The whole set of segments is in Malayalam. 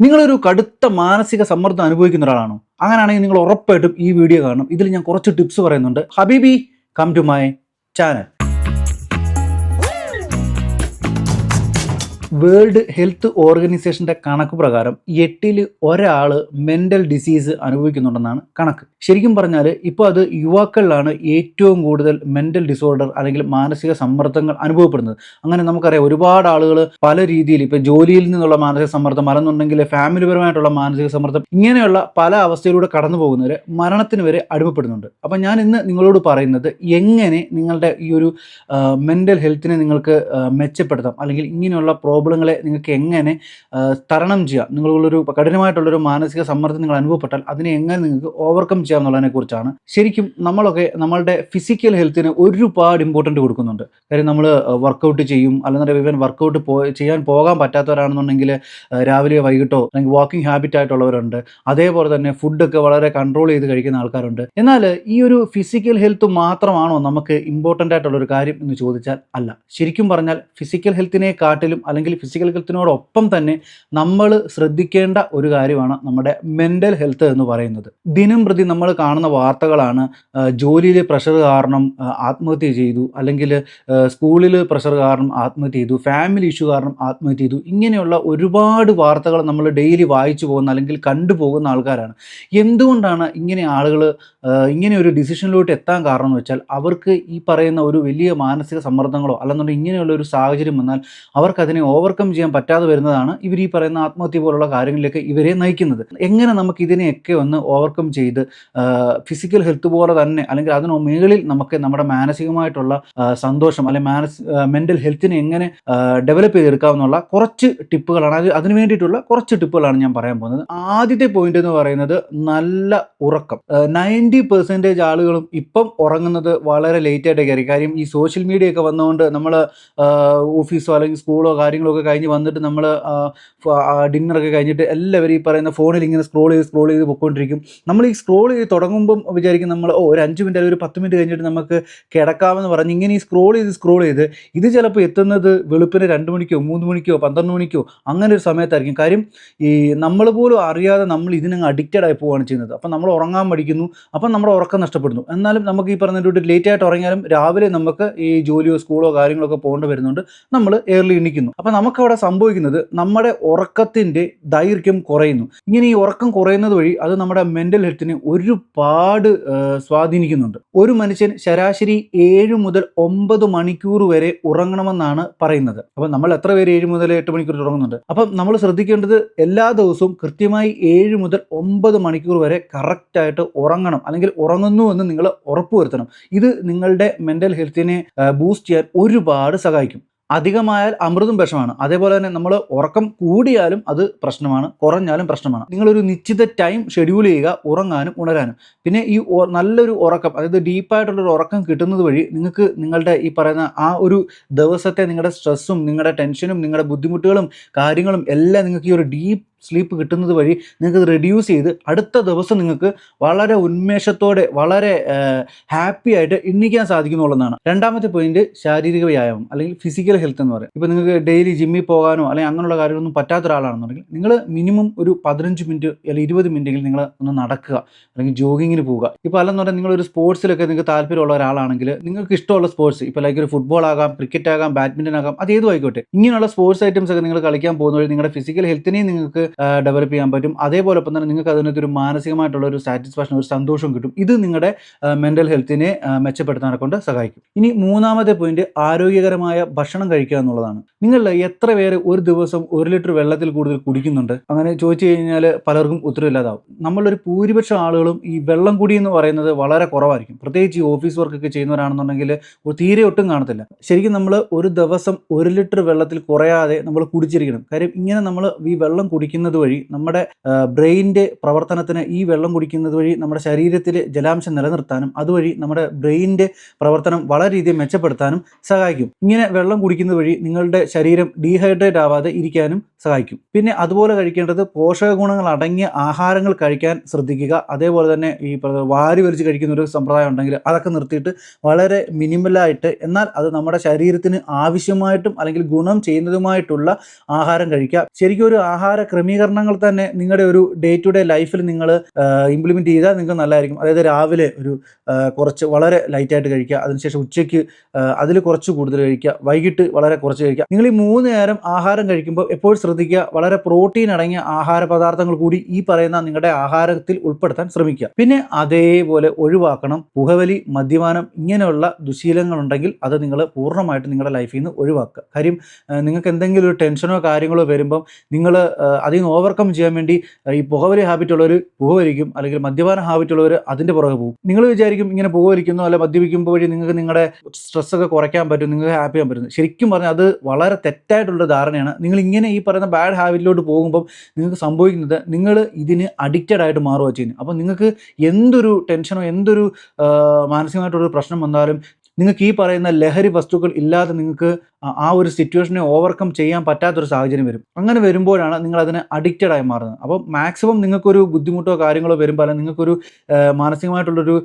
നിങ്ങളൊരു കടുത്ത മാനസിക സമ്മർദ്ദം അനുഭവിക്കുന്ന ഒരാളാണോ? അങ്ങനെയാണെങ്കിൽ നിങ്ങൾ ഉറപ്പായിട്ടും ഈ വീഡിയോ കാണണം. ഇതിൽ ഞാൻ കുറച്ച് ടിപ്സ് പറയുന്നുണ്ട്. ഹബീബി, come to my channel. World health ഓർഗനൈസേഷൻ്റെ കണക്ക് പ്രകാരം 8ൽ ഒരാൾ മെൻ്റൽ ഡിസീസ് അനുഭവിക്കുന്നുണ്ടെന്നാണ് കണക്ക്. ശരിക്കും പറഞ്ഞാൽ ഇപ്പോൾ അത് യുവാക്കളിലാണ് ഏറ്റവും കൂടുതൽ മെൻ്റൽ ഡിസോർഡർ അല്ലെങ്കിൽ മാനസിക സമ്മർദ്ദങ്ങൾ അനുഭവപ്പെടുന്നത്. അങ്ങനെ നമുക്കറിയാം ഒരുപാട് ആളുകൾ പല രീതിയിൽ, ഇപ്പോൾ ജോലിയിൽ നിന്നുള്ള മാനസിക സമ്മർദ്ദം, അല്ലെന്നുണ്ടെങ്കിൽ ഫാമിലിപരമായിട്ടുള്ള മാനസിക സമ്മർദ്ദം, ഇങ്ങനെയുള്ള പല അവസ്ഥയിലൂടെ കടന്നു പോകുന്നവർ മരണത്തിന് വരെ അടിമപ്പെടുന്നുണ്ട്. അപ്പം ഞാൻ ഇന്ന് നിങ്ങളോട് പറയുന്നത് എങ്ങനെ നിങ്ങളുടെ ഈ ഒരു മെൻ്റൽ ഹെൽത്തിനെ നിങ്ങൾക്ക് മെച്ചപ്പെടുത്താം, അല്ലെങ്കിൽ ഇങ്ങനെയുള്ള പ്രോബ്ലങ്ങളെ നിങ്ങൾക്ക് എങ്ങനെ തരണം ചെയ്യാം. നിങ്ങളുള്ളൊരു കഠിനമായിട്ടുള്ളൊരു മാനസിക സമ്മർദ്ദം നിങ്ങൾ അനുഭവപ്പെട്ടാൽ അതിനെ എങ്ങനെ നിങ്ങൾക്ക് ഓവർകം ചെയ്യാം എന്നുള്ളതിനെ കുറിച്ചാണ്. ശരിക്കും നമ്മളൊക്കെ നമ്മളുടെ ഫിസിക്കൽ ഹെൽത്തിന് ഒരുപാട് ഇമ്പോർട്ടൻറ്റ് കൊടുക്കുന്നുണ്ട്. കാര്യം നമ്മൾ വർക്കൗട്ട് ചെയ്യും, അല്ലെങ്കിൽ ഈവൻ വർക്കൗട്ട് ചെയ്യാൻ പോകാൻ പറ്റാത്തവരാണെന്നുണ്ടെങ്കിൽ രാവിലെയോ വൈകിട്ടോ അല്ലെങ്കിൽ വാക്കിംഗ് ഹാബിറ്റ് ആയിട്ടുള്ളവരുണ്ട്. അതേപോലെ തന്നെ ഫുഡൊക്കെ വളരെ കൺട്രോൾ ചെയ്ത് കഴിക്കുന്ന ആൾക്കാരുണ്ട്. എന്നാൽ ഈ ഒരു ഫിസിക്കൽ ഹെൽത്ത് മാത്രമാണോ നമുക്ക് ഇമ്പോർട്ടൻ്റ് ആയിട്ടുള്ളൊരു കാര്യം എന്ന് ചോദിച്ചാൽ അല്ല. ശരിക്കും പറഞ്ഞാൽ ഫിസിക്കൽ ഹെൽത്തിനെക്കാട്ടിലും അല്ലെങ്കിൽ ഫിസിക്കൽ ഹെൽത്തിനോടൊപ്പം തന്നെ നമ്മൾ ശ്രദ്ധിക്കേണ്ട ഒരു കാര്യമാണ് നമ്മുടെ മെൻ്റൽ ഹെൽത്ത് എന്ന് പറയുന്നത്. ദിനം പ്രതി നമ്മൾ കാണുന്ന വാർത്തകളാണ് ജോലിയിൽ പ്രഷർ കാരണം ആത്മഹത്യ ചെയ്തു, അല്ലെങ്കിൽ സ്കൂളിൽ പ്രഷർ കാരണം ആത്മഹത്യ ചെയ്തു, ഫാമിലി ഇഷ്യൂ കാരണം ആത്മഹത്യ ചെയ്തു. ഇങ്ങനെയുള്ള ഒരുപാട് വാർത്തകൾ നമ്മൾ ഡെയിലി വായിച്ചു പോകുന്ന അല്ലെങ്കിൽ കണ്ടുപോകുന്ന ആൾക്കാരാണ്. എന്തുകൊണ്ടാണ് ഇങ്ങനെ ആളുകൾ ഇങ്ങനെ ഒരു ഡിസിഷനിലോട്ട് എത്താൻ കാരണം എന്ന് വെച്ചാൽ അവർക്ക് ഈ പറയുന്ന ഒരു വലിയ മാനസിക സമ്മർദ്ദങ്ങളോ അല്ലെന്നുണ്ടെങ്കിൽ ഇങ്ങനെയുള്ള ഒരു സാഹചര്യം വന്നാൽ അവർക്കതിനെ ഓവർകം ചെയ്യാൻ പറ്റാതെ വരുന്നതാണ് ഇവർ ഈ പറയുന്ന ആത്മഹത്യ പോലുള്ള കാര്യങ്ങളിലേക്ക് ഇവരെ നയിക്കുന്നത്. എങ്ങനെ നമുക്ക് ഇതിനെയൊക്കെ ഒന്ന് ഓവർകം ചെയ്ത് ഫിസിക്കൽ ഹെൽത്ത് പോലെ തന്നെ അല്ലെങ്കിൽ അതിനു മുകളിൽ നമുക്ക് നമ്മുടെ മാനസികമായിട്ടുള്ള സന്തോഷം അല്ലെങ്കിൽ മെൻ്റൽ ഹെൽത്തിനെ എങ്ങനെ ഡെവലപ്പ് ചെയ്തെടുക്കാമെന്നുള്ള കുറച്ച് ടിപ്പുകളാണ്, അതിന് വേണ്ടിയിട്ടുള്ള കുറച്ച് ടിപ്പുകളാണ് ഞാൻ പറയാൻ പോകുന്നത്. ആദ്യത്തെ പോയിന്റ് എന്ന് പറയുന്നത് നല്ല ഉറക്കം. 90% ആളുകളും ഇപ്പം ഉറങ്ങുന്നത് വളരെ ലേറ്റ് ആയിട്ടൊക്കെ ആയിരിക്കും. കാര്യം ഈ സോഷ്യൽ മീഡിയ ഒക്കെ വന്നുകൊണ്ട് നമ്മൾ ഓഫീസോ അല്ലെങ്കിൽ സ്കൂളോ കാര്യങ്ങളൊക്കെ കഴിഞ്ഞ് വന്നിട്ട് നമ്മൾ ഡിന്നറൊക്കെ കഴിഞ്ഞിട്ട് എല്ലാവരും ഈ പറയുന്ന ഫോണിൽ ഇങ്ങനെ സ്ക്രോൾ ചെയ്ത് പൊയ്ക്കൊണ്ടിരിക്കും. നമ്മൾ ഈ സ്ക്രോൾ ചെയ്ത് തുടങ്ങുമ്പം വിചാരിക്കും നമ്മൾ ഒരു 5 മിനിറ്റ് അല്ലെങ്കിൽ ഒരു 10 മിനിറ്റ് കഴിഞ്ഞിട്ട് നമുക്ക് കിടക്കാമെന്ന് പറഞ്ഞ് ഇങ്ങനെ ഈ സ്ക്രോൾ ചെയ്ത് ഇത് ചിലപ്പോൾ എത്തുന്നത് വെളുപ്പിന് 2 മണിക്കോ 3 മണിക്കോ 12 മണിക്കോ അങ്ങനെ ഒരു സമയത്തായിരിക്കും. കാര്യം ഈ നമ്മൾ പോലും അറിയാതെ നമ്മൾ ഇതിനങ്ങ് അഡിക്റ്റഡ് ആയി പോവുകയാണ് ചെയ്യുന്നത്. അപ്പം നമ്മൾ ഉറങ്ങാൻ പഠിക്കുന്നു, അപ്പം നമ്മുടെ ഉറക്കം നഷ്ടപ്പെടുന്നു. എന്നാലും നമുക്ക് ഈ പറഞ്ഞിട്ട് ലേറ്റ് ആയിട്ട് ഉറങ്ങിയാലും രാവിലെ നമുക്ക് ഈ ജോലിയോ സ്കൂളോ കാര്യങ്ങളൊക്കെ പോകേണ്ടി വരുന്നുണ്ട്, നമ്മൾ ഏർലി എണീക്കുന്നു. അപ്പം നമുക്കവിടെ സംഭവിക്കുന്നത് നമ്മുടെ ഉറക്കത്തിൻ്റെ ദൈർഘ്യം കുറയുന്നു. ഇങ്ങനെ ഈ ഉറക്കം കുറയുന്നത് വഴി അത് നമ്മുടെ മെൻ്റൽ ഹെൽത്തിനെ ഒരുപാട് സ്വാധീനിക്കുന്നുണ്ട്. ഒരു മനുഷ്യൻ ശരാശരി 7 മുതൽ 9 മണിക്കൂർ വരെ ഉറങ്ങണമെന്നാണ് പറയുന്നത്. അപ്പം നമ്മൾ എത്ര പേര് 7 മുതൽ 8 മണിക്കൂർ ഉറങ്ങുന്നുണ്ട്? അപ്പം നമ്മൾ ശ്രദ്ധിക്കേണ്ടത് എല്ലാ ദിവസവും കൃത്യമായി 7 മുതൽ 9 മണിക്കൂർ വരെ കറക്റ്റായിട്ട് ഉറങ്ങണം, അല്ലെങ്കിൽ ഉറങ്ങുന്നു എന്ന് നിങ്ങൾ ഉറപ്പുവരുത്തണം. ഇത് നിങ്ങളുടെ മെൻ്റൽ ഹെൽത്തിനെ ബൂസ്റ്റ് ചെയ്യാൻ ഒരുപാട് സഹായിക്കും. അധികമായാൽ അമൃതും വിഷമാണ്. അതേപോലെ തന്നെ നമ്മൾ ഉറക്കം കൂടിയാലും അത് പ്രശ്നമാണ്, കുറഞ്ഞാലും പ്രശ്നമാണ്. നിങ്ങളൊരു നിശ്ചിത ടൈം ഷെഡ്യൂൾ ചെയ്യുക ഉറങ്ങാനും ഉണരാനും. പിന്നെ ഈ നല്ലൊരു ഉറക്കം, അതായത് ഡീപ്പായിട്ടുള്ളൊരു ഉറക്കം കിട്ടുന്നത് വഴി നിങ്ങൾക്ക് നിങ്ങളുടെ ഈ പറയുന്ന ആ ഒരു ദിവസത്തെ നിങ്ങളുടെ സ്ട്രെസ്സും നിങ്ങളുടെ ടെൻഷനും നിങ്ങളുടെ ബുദ്ധിമുട്ടുകളും കാര്യങ്ങളും എല്ലാം നിങ്ങൾക്ക് ഈ ഒരു ഡീപ്പ് സ്ലീപ്പ് കിട്ടുന്നത് വഴി നിങ്ങൾക്ക് റെഡ്യൂസ് ചെയ്ത് അടുത്ത ദിവസം നിങ്ങൾക്ക് വളരെ ഉന്മേഷത്തോടെ വളരെ ഹാപ്പി ആയിട്ട് എണ്ണിക്കാൻ സാധിക്കുന്നുള്ളതാണ്. രണ്ടാമത്തെ പോയിന്റ് ശാരീരിക വ്യായാമം അല്ലെങ്കിൽ ഫിസിക്കൽ ഹെൽത്ത് എന്ന് പറയും. ഇപ്പോൾ നിങ്ങൾക്ക് ഡെയിലി ജിമ്മിൽ പോകാനോ അല്ലെങ്കിൽ അങ്ങനെയുള്ള കാര്യങ്ങളൊന്നും പറ്റാത്ത ഒരാളാണെന്നുണ്ടെങ്കിൽ നിങ്ങൾ മിനിമം ഒരു 15 മിനിറ്റ് അല്ലെങ്കിൽ 20 മിനിറ്റെങ്കിലും നിങ്ങൾ ഒന്ന് നടക്കുക അല്ലെങ്കിൽ ജോഗിങ്ങിന് പോവുക. ഇപ്പോൾ അല്ലെന്നുണ്ടെങ്കിൽ നിങ്ങളൊരു സ്പോർട്സിലൊക്കെ നിങ്ങൾക്ക് താല്പര്യമുള്ള ഒരാളാണെങ്കിൽ നിങ്ങൾക്ക് ഇഷ്ടമുള്ള സ്പോർട്സ്, ഇപ്പോൾ ലൈക്ക് ഒരു ഫുട്ബോൾ ആകാം, ക്രിക്കറ്റ് ആകാം, ബാഡ്മിൻ്റൺ ആകാം, അത് ഏതും ആയിക്കോട്ടെ, ഇങ്ങനെയുള്ള സ്പോർട്സ് ഐറ്റംസ് ഒക്കെ നിങ്ങൾ കളിക്കാൻ പോകുന്ന വഴി നിങ്ങളുടെ ഫിസിക്കൽ ഹെൽത്തിനെയും നിങ്ങൾക്ക് ഡെവലപ്പ് ചെയ്യാൻ പറ്റും. അതേപോലൊപ്പം തന്നെ നിങ്ങൾക്ക് അതിനകത്ത് ഒരു മാനസികമായിട്ടുള്ള ഒരു സാറ്റിസ്ഫാക്ഷൻ, ഒരു സന്തോഷം കിട്ടും. ഇത് നിങ്ങളുടെ മെൻ്റൽ ഹെൽത്തിനെ മെച്ചപ്പെടുത്താനെ കൊണ്ട് സഹായിക്കും. ഇനി മൂന്നാമത്തെ പോയിന്റ് ആരോഗ്യകരമായ ഭക്ഷണം കഴിക്കുക എന്നുള്ളതാണ്. നിങ്ങൾ എത്ര പേര് ഒരു ദിവസം 1 ലിറ്റർ വെള്ളത്തിൽ കൂടുതൽ കുടിക്കുന്നുണ്ട്? അങ്ങനെ ചോദിച്ചു കഴിഞ്ഞാൽ പലർക്കും ഉത്തരവില്ലാതാവും. നമ്മളൊരു ഭൂരിപക്ഷം ആളുകളും ഈ വെള്ളം കുടി എന്ന് പറയുന്നത് വളരെ കുറവായിരിക്കും. പ്രത്യേകിച്ച് ഈ ഓഫീസ് വർക്കൊക്കെ ചെയ്യുന്നവരാണെന്നുണ്ടെങ്കിൽ തീരെ ഒട്ടും കാണത്തില്ല. ശരിക്കും നമ്മൾ ഒരു ദിവസം 1 ലിറ്റർ വെള്ളത്തിൽ കുറയാതെ നമ്മൾ കുടിച്ചിരിക്കണം. കാര്യം ഇങ്ങനെ നമ്മൾ ഈ വെള്ളം കുടിക്കുന്നത് വഴി നമ്മുടെ ബ്രെയിനിൻ്റെ പ്രവർത്തനത്തിന്, ഈ വെള്ളം കുടിക്കുന്നത് വഴി നമ്മുടെ ശരീരത്തിൽ ജലാംശം നിലനിർത്താനും അതുവഴി നമ്മുടെ ബ്രെയിനിൻ്റെ പ്രവർത്തനം വളരെ രീതിയിൽ മെച്ചപ്പെടുത്താനും സഹായിക്കും. ഇങ്ങനെ വെള്ളം കുടിക്കുന്നത് വഴി നിങ്ങളുടെ ശരീരം ഡീഹൈഡ്രേറ്റ് ആവാതെ ഇരിക്കാനും സഹായിക്കും. പിന്നെ അതുപോലെ കഴിക്കേണ്ടത് പോഷക ഗുണങ്ങൾ അടങ്ങിയ ആഹാരങ്ങൾ കഴിക്കാൻ ശ്രദ്ധിക്കുക. അതേപോലെ തന്നെ ഈ വാരി വലിച്ച് കഴിക്കുന്ന ഒരു സമ്പ്രദായം ഉണ്ടെങ്കിൽ അതൊക്കെ നിർത്തിയിട്ട് വളരെ മിനിമലായിട്ട്, എന്നാൽ അത് നമ്മുടെ ശരീരത്തിന് ആവശ്യമായിട്ടും അല്ലെങ്കിൽ ഗുണം ചെയ്യുന്നതുമായിട്ടുള്ള ആഹാരം കഴിക്കുക. ശരിക്കും ഒരു ആഹാര ക്രമീകരണം ക്രമീകരണങ്ങൾ തന്നെ നിങ്ങളുടെ ഒരു ഡേ ടു ഡേ ലൈഫിൽ നിങ്ങൾ ഇംപ്ലിമെൻറ്റ് ചെയ്താൽ നിങ്ങൾക്ക് നല്ലതായിരിക്കും. അതായത് രാവിലെ ഒരു കുറച്ച് വളരെ ലൈറ്റായിട്ട് കഴിക്കുക, അതിനുശേഷം ഉച്ചയ്ക്ക് അതിൽ കുറച്ച് കൂടുതൽ കഴിക്കുക, വൈകിട്ട് വളരെ കുറച്ച് കഴിക്കുക. നിങ്ങൾ ഈ 3 നേരം ആഹാരം കഴിക്കുമ്പോൾ എപ്പോഴും ശ്രദ്ധിക്കുക, വളരെ പ്രോട്ടീൻ അടങ്ങിയ ആഹാര പദാർത്ഥങ്ങൾ കൂടി ഈ പറയുന്ന നിങ്ങളുടെ ആഹാരത്തിൽ ഉൾപ്പെടുത്താൻ ശ്രമിക്കുക. പിന്നെ അതേപോലെ ഒഴിവാക്കണം പുകവലി, മദ്യപാനം, ഇങ്ങനെയുള്ള ദുശീലങ്ങളുണ്ടെങ്കിൽ അത് നിങ്ങൾ പൂർണ്ണമായിട്ട് നിങ്ങളുടെ ലൈഫിൽ നിന്ന് ഒഴിവാക്കുക. കാര്യം നിങ്ങൾക്ക് എന്തെങ്കിലും ഒരു ടെൻഷനോ കാര്യങ്ങളോ വരുമ്പം നിങ്ങൾ അതിൽ നിന്ന് ഓവർകം ചെയ്യാൻ വേണ്ടി ഈ പുകവലി ഹാബിറ്റ് ഉള്ളവർ പുകവലിക്കും, അല്ലെങ്കിൽ മദ്യപാന ഹാബിറ്റ് ഉള്ളവർ അതിൻ്റെ പുറകെ പോകും. നിങ്ങൾ വിചാരിക്കും ഇങ്ങനെ പുകവലിക്കുന്നു അല്ല മദ്യപിക്കുമ്പോൾ വഴി നിങ്ങൾക്ക് നിങ്ങളുടെ സ്ട്രെസ്സൊക്കെ കുറയ്ക്കാൻ പറ്റും, നിങ്ങൾക്ക് ഹാപ്പി ആകാൻ പറ്റും. ശരിക്കും പറഞ്ഞാൽ അത് വളരെ തെറ്റായിട്ടുള്ള ധാരണയാണ്. നിങ്ങൾ ഇങ്ങനെ ഈ പറയുന്ന ബാഡ് ഹാബിറ്റിലോട്ട് പോകുമ്പം നിങ്ങൾക്ക് സംഭവിക്കുന്നത് നിങ്ങൾ ഇതിന് അഡിക്റ്റഡ് ആയിട്ട് മാറുക ചെയ്യുന്നത്. അപ്പോൾ നിങ്ങൾക്ക് എന്തൊരു ടെൻഷനോ എന്തൊരു മാനസികമായിട്ടൊരു പ്രശ്നം വന്നാലും നിങ്ങൾക്ക് ഈ പറയുന്ന ലഹരി വസ്തുക്കൾ ഇല്ലാതെ നിങ്ങൾക്ക് ആ ഒരു സിറ്റുവേഷനെ ഓവർകം ചെയ്യാൻ പറ്റാത്തൊരു സാഹചര്യം വരും. അങ്ങനെ വരുമ്പോഴാണ് നിങ്ങൾ അതിന് അഡിക്റ്റഡ് ആയി മാറുന്നത്. അപ്പോൾ മാക്സിമം നിങ്ങൾക്കൊരു ബുദ്ധിമുട്ടോ കാര്യങ്ങളോ വരുമ്പോൾ അല്ലെങ്കിൽ നിങ്ങൾക്കൊരു മാനസികമായിട്ടുള്ളൊരു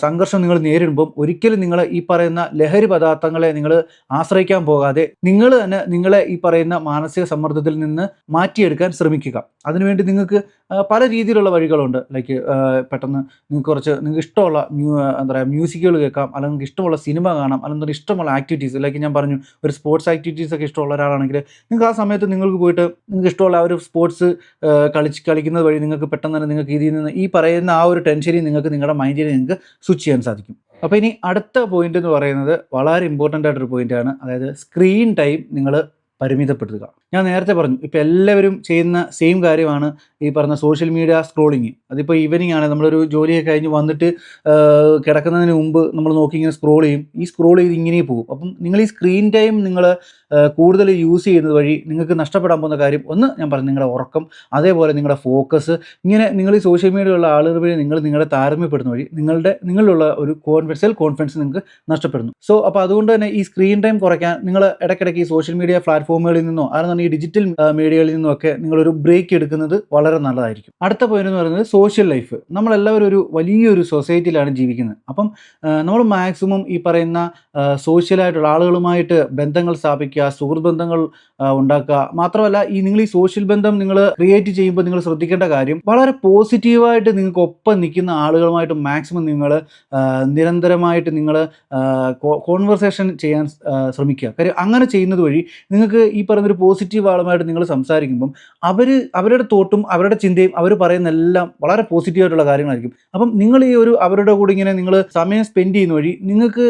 സംഘർഷം നിങ്ങൾ നേരിടുമ്പം ഒരിക്കലും നിങ്ങൾ ഈ പറയുന്ന ലഹരി പദാർത്ഥങ്ങളെ നിങ്ങൾ ആശ്രയിക്കാൻ പോകാതെ നിങ്ങൾ തന്നെ നിങ്ങളെ ഈ പറയുന്ന മാനസിക സമ്മർദ്ദത്തിൽ നിന്ന് മാറ്റിയെടുക്കാൻ ശ്രമിക്കുക. അതിനുവേണ്ടി നിങ്ങൾക്ക് പല രീതിയിലുള്ള വഴികളുണ്ട്. ലൈക്ക് പെട്ടെന്ന് നിങ്ങൾക്ക് ഇഷ്ടമുള്ള എന്താ പറയുക മ്യൂസിക്കുകൾ കേൾക്കാം, അല്ലെങ്കിൽ നിങ്ങൾക്ക് ഇഷ്ടമുള്ള സിനിമ കാണാം, അല്ലെങ്കിൽ ഇഷ്ടമുള്ള ആക്ടിവിറ്റീസ്. ലൈക്ക് ഞാൻ പറഞ്ഞു, ഒരു സ്പോർട്സ് ആക്ടിവിറ്റീസ് ഒക്കെ ഇഷ്ടമുള്ള ഒരാളാണെങ്കിൽ നിങ്ങൾക്ക് ആ സമയത്ത് നിങ്ങൾക്ക് പോയിട്ട് നിങ്ങൾക്ക് ഇഷ്ടമുള്ള ആ ഒരു സ്പോർട്സ് കളിക്കുന്നത് വഴി നിങ്ങൾക്ക് പെട്ടെന്ന് തന്നെ നിങ്ങൾക്ക് ഇതിൽ നിന്ന് ഈ പറയുന്ന ആ ഒരു ടെൻഷനിൽ നിങ്ങൾക്ക് നിങ്ങളുടെ മൈൻഡിനെ നിങ്ങൾക്ക് സ്വിച്ച് ചെയ്യാൻ സാധിക്കും. അപ്പോൾ ഇനി അടുത്ത പോയിന്റ് എന്ന് പറയുന്നത് വളരെ ഇമ്പോർട്ടൻ്റ് ആയിട്ടൊരു പോയിന്റാണ്. അതായത് സ്ക്രീൻ ടൈം നിങ്ങൾ പരിമിതപ്പെടുത്തുക. ഞാൻ നേരത്തെ പറഞ്ഞു, ഇപ്പോൾ എല്ലാവരും ചെയ്യുന്ന സെയിം കാര്യമാണ് ഈ പറഞ്ഞ സോഷ്യൽ മീഡിയ സ്ക്രോളിങ്. അതിപ്പോൾ ഈവനിങ് ആണ്, നമ്മളൊരു ജോലിയൊക്കെ കഴിഞ്ഞ് വന്നിട്ട് കിടക്കുന്നതിന് മുമ്പ് നമ്മൾ നോക്കി ഇങ്ങനെ സ്ക്രോൾ ചെയ്യും. ഈ സ്ക്രോൾ ചെയ്ത് ഇങ്ങനെ പോകും. അപ്പം നിങ്ങൾ ഈ സ്ക്രീൻ ടൈം നിങ്ങൾ കൂടുതൽ യൂസ് ചെയ്യുന്നത് വഴി നിങ്ങൾക്ക് നഷ്ടപ്പെടാൻ പോകുന്ന കാര്യം ഒന്ന് ഞാൻ പറഞ്ഞു, നിങ്ങളുടെ ഉറക്കം, അതേപോലെ നിങ്ങളുടെ ഫോക്കസ്. ഇങ്ങനെ നിങ്ങൾ ഈ സോഷ്യൽ മീഡിയയിലുള്ള ആളുകൾ വഴി നിങ്ങളുടെ താരതമ്യപ്പെടുന്ന വഴി നിങ്ങളിലുള്ള ഒരു സെൽഫ് കോൺഫിഡൻസ് നിങ്ങൾക്ക് നഷ്ടപ്പെടുന്നു. സോ അപ്പോൾ അതുകൊണ്ട് തന്നെ ഈ സ്ക്രീൻ ടൈം കുറയ്ക്കാൻ നിങ്ങൾ ഇടയ്ക്കിടയ്ക്ക് ഈ സോഷ്യൽ മീഡിയ പ്ലാറ്റ്ഫോമുകളിൽ നിന്നോ അതെന്ന് ഈ ഡിജിറ്റൽ മീഡിയകളിൽ നിന്നും ഒക്കെ നിങ്ങളൊരു ബ്രേക്ക് എടുക്കുന്നത് വളരെ നല്ലതായിരിക്കും. അടുത്ത പോയിന്റ് എന്ന് പറയുന്നത് സോഷ്യൽ ലൈഫ്. നമ്മളെല്ലാവരും ഒരു വലിയൊരു സൊസൈറ്റിയിലാണ് ജീവിക്കുന്നത്. അപ്പം നമ്മൾ മാക്സിമം ഈ പറയുന്ന സോഷ്യലായിട്ടുള്ള ആളുകളുമായിട്ട് ബന്ധങ്ങൾ സ്ഥാപിക്കുക, സുഹൃത്ത് ബന്ധങ്ങൾ ഉണ്ടാക്കുക. മാത്രമല്ല നിങ്ങൾ ഈ സോഷ്യൽ ബന്ധം നിങ്ങൾ ക്രിയേറ്റ് ചെയ്യുമ്പോൾ നിങ്ങൾ ശ്രദ്ധിക്കേണ്ട കാര്യം, വളരെ പോസിറ്റീവായിട്ട് നിങ്ങൾക്ക് ഒപ്പം നിൽക്കുന്ന ആളുകളുമായിട്ട് മാക്സിമം നിങ്ങൾ നിരന്തരമായിട്ട് നിങ്ങൾ കോൺവെർസേഷൻ ചെയ്യാൻ ശ്രമിക്കുക. കാര്യം അങ്ങനെ ചെയ്യുന്നത് വഴി നിങ്ങൾക്ക് ഈ പറയുന്നൊരു പോസിറ്റീവ് ആളുമായിട്ട് നിങ്ങൾ സംസാരിക്കുമ്പം അവരുടെ തോട്ടും അവരുടെ ചിന്തയും അവർ പറയുന്ന എല്ലാം വളരെ പോസിറ്റീവായിട്ടുള്ള കാര്യങ്ങളായിരിക്കും. അപ്പം നിങ്ങൾ ഈ അവരുടെ കൂടെ ഇങ്ങനെ നിങ്ങൾ സമയം സ്പെൻഡ് ചെയ്യുന്ന വഴി നിങ്ങൾക്ക്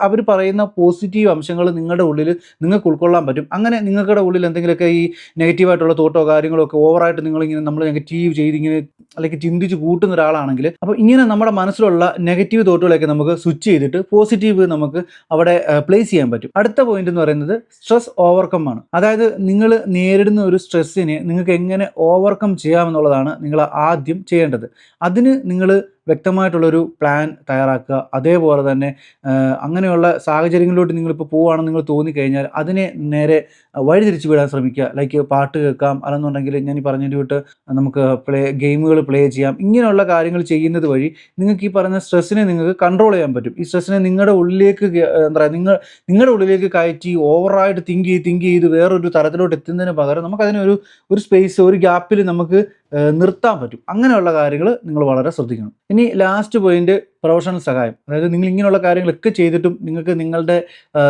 അവർ പറയുന്ന പോസിറ്റീവ് അംശങ്ങൾ നിങ്ങളുടെ ഉള്ളിൽ നിങ്ങൾക്ക് ഉൾക്കൊള്ളാൻ പറ്റും. അങ്ങനെ നിങ്ങളുടെ ഉള്ളിൽ എന്തെങ്കിലുമൊക്കെ ഈ നെഗറ്റീവായിട്ടുള്ള തോട്ടോ കാര്യങ്ങളോ ഒക്കെ ഓവറായിട്ട് നിങ്ങളിങ്ങനെ നമ്മൾ നെഗറ്റീവ് ചെയ്തിങ്ങനെ അല്ലെങ്കിൽ ചിന്തിച്ച് കൂട്ടുന്ന ഒരാളാണെങ്കിൽ അപ്പോൾ ഇങ്ങനെ നമ്മുടെ മനസ്സിലുള്ള നെഗറ്റീവ് തോട്ടുകളൊക്കെ നമുക്ക് സ്വിച്ച് ചെയ്തിട്ട് പോസിറ്റീവ് നമുക്ക് അവിടെ പ്ലേസ് ചെയ്യാൻ പറ്റും. അടുത്ത പോയിന്റ് എന്ന് പറയുന്നത് സ്ട്രെസ് ഓവർകം ആണ്. അതായത് നിങ്ങൾ നേരിടുന്ന ഒരു സ്ട്രെസ്സിനെ നിങ്ങൾക്ക് എങ്ങനെ ഓവർകം ചെയ്യാമെന്നുള്ളതാണ് നിങ്ങൾ ആദ്യം ചെയ്യേണ്ടത്. അതിന് നിങ്ങൾ വ്യക്തമായിട്ടുള്ളൊരു പ്ലാൻ തയ്യാറാക്കുക. അതേപോലെ തന്നെ അങ്ങനെയുള്ള സാഹചര്യങ്ങളിലോട്ട് നിങ്ങളിപ്പോൾ പോവുകയാണെന്ന് നിങ്ങൾ തോന്നിക്കഴിഞ്ഞാൽ അതിനെ നേരെ വഴിതിരിച്ച് വിടാൻ ശ്രമിക്കുക. ലൈക്ക് പാട്ട് കേൾക്കാം, അല്ലെന്നുണ്ടെങ്കിൽ ഞാൻ ഈ പറഞ്ഞതിൻ്റെ വിട്ട് നമുക്ക് ഗെയിമുകൾ പ്ലേ ചെയ്യാം. ഇങ്ങനെയുള്ള കാര്യങ്ങൾ ചെയ്യുന്നത് വഴി നിങ്ങൾക്ക് ഈ പറയുന്ന സ്ട്രെസ്സിനെ നിങ്ങൾക്ക് കൺട്രോൾ ചെയ്യാൻ പറ്റും. ഈ സ്ട്രെസ്സിനെ നിങ്ങളുടെ ഉള്ളിലേക്ക് എന്താ പറയുക നിങ്ങളുടെ ഉള്ളിലേക്ക് കയറ്റി ഓവറായിട്ട് തിങ്ക് ചെയ്ത് വേറൊരു തരത്തിലോട്ട് എത്തുന്നതിന് പകരം നമുക്കതിനെ ഒരു സ്പേസ്, ഒരു ഗ്യാപ്പിൽ നമുക്ക് നിർത്താൻ പറ്റും. അങ്ങനെയുള്ള കാര്യങ്ങൾ നിങ്ങൾ വളരെ ശ്രദ്ധിക്കണം. ഇനി ലാസ്റ്റ് പോയിന്റ് പ്രൊഫഷണൽ സഹായം. അതായത് നിങ്ങൾ ഇങ്ങനെയുള്ള കാര്യങ്ങളൊക്കെ ചെയ്തിട്ടും നിങ്ങൾക്ക് നിങ്ങളുടെ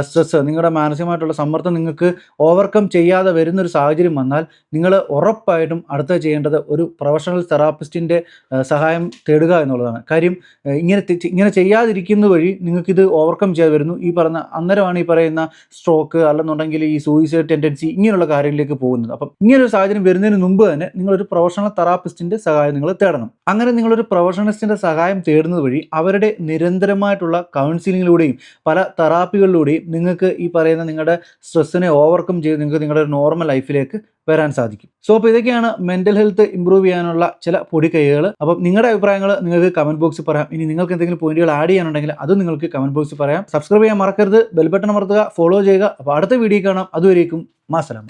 സ്ട്രെസ്സ്, നിങ്ങളുടെ മാനസികമായിട്ടുള്ള സമ്മർദ്ദം നിങ്ങൾക്ക് ഓവർകം ചെയ്യാതെ വരുന്നൊരു സാഹചര്യം വന്നാൽ നിങ്ങൾ ഉറപ്പായിട്ടും അടുത്ത ചെയ്യേണ്ടത് ഒരു പ്രൊഫഷണൽ തെറാപ്പിസ്റ്റിൻ്റെ സഹായം തേടുക എന്നുള്ളതാണ്. കാര്യം ഇങ്ങനെ ചെയ്യാതിരിക്കുന്ന വഴി നിങ്ങൾക്കിത് ഓവർകം ചെയ്യാതെ വരുന്നു. അന്നേരമാണ് ഈ പറയുന്ന സ്ട്രോക്ക് അല്ലെന്നുണ്ടെങ്കിൽ ഈ സൂയിസൈഡ് ടെൻഡൻസി ഇങ്ങനെയുള്ള കാര്യങ്ങളിലേക്ക് പോകുന്നത്. അപ്പം ഇങ്ങനൊരു സാഹചര്യം വരുന്നതിന് മുമ്പ് തന്നെ നിങ്ങളൊരു പ്രൊഫഷണൽ തെറാപ്പിസ്റ്റിൻ്റെ സഹായം നിങ്ങൾ തേടണം. അങ്ങനെ നിങ്ങളൊരു പ്രൊഫഷണലിസ്റ്റിൻ്റെ സഹായം തേടുന്നത് വഴി അവരുടെ നിരന്തരമായിട്ടുള്ള കൗൺസിലിങ്ങിലൂടെയും പല തെറാപ്പികളിലൂടെയും നിങ്ങൾക്ക് ഈ പറയുന്ന നിങ്ങളുടെ സ്ട്രെസ്സിനെ ഓവർകം ചെയ്ത് നിങ്ങൾക്ക് നിങ്ങളുടെ നോർമൽ ലൈഫിലേക്ക് വരാൻ സാധിക്കും. സോ അപ്പോൾ ഇതൊക്കെയാണ് മെൻ്റൽ ഹെൽത്ത് ഇമ്പ്രൂവ് ചെയ്യാനുള്ള ചില പൊടിക്കൈകൾ. അപ്പം നിങ്ങളുടെ അഭിപ്രായങ്ങൾ നിങ്ങൾക്ക് കമൻറ്റ് ബോക്സിൽ പറയാം. ഇനി നിങ്ങൾക്ക് എന്തെങ്കിലും പോയിന്റുകൾ ആഡ് ചെയ്യാനുണ്ടെങ്കിൽ അതും നിങ്ങൾക്ക് കമൻറ്റ് ബോക്സിൽ പറയാം. സബ്സ്ക്രൈബ് ചെയ്യാൻ മറക്കരുത്, ബെൽ ബട്ടൺ അമർത്തുക, ഫോളോ ചെയ്യുക. അപ്പോൾ അടുത്ത വീഡിയോ കാണാം. അതുവരേക്കും മാസലാം.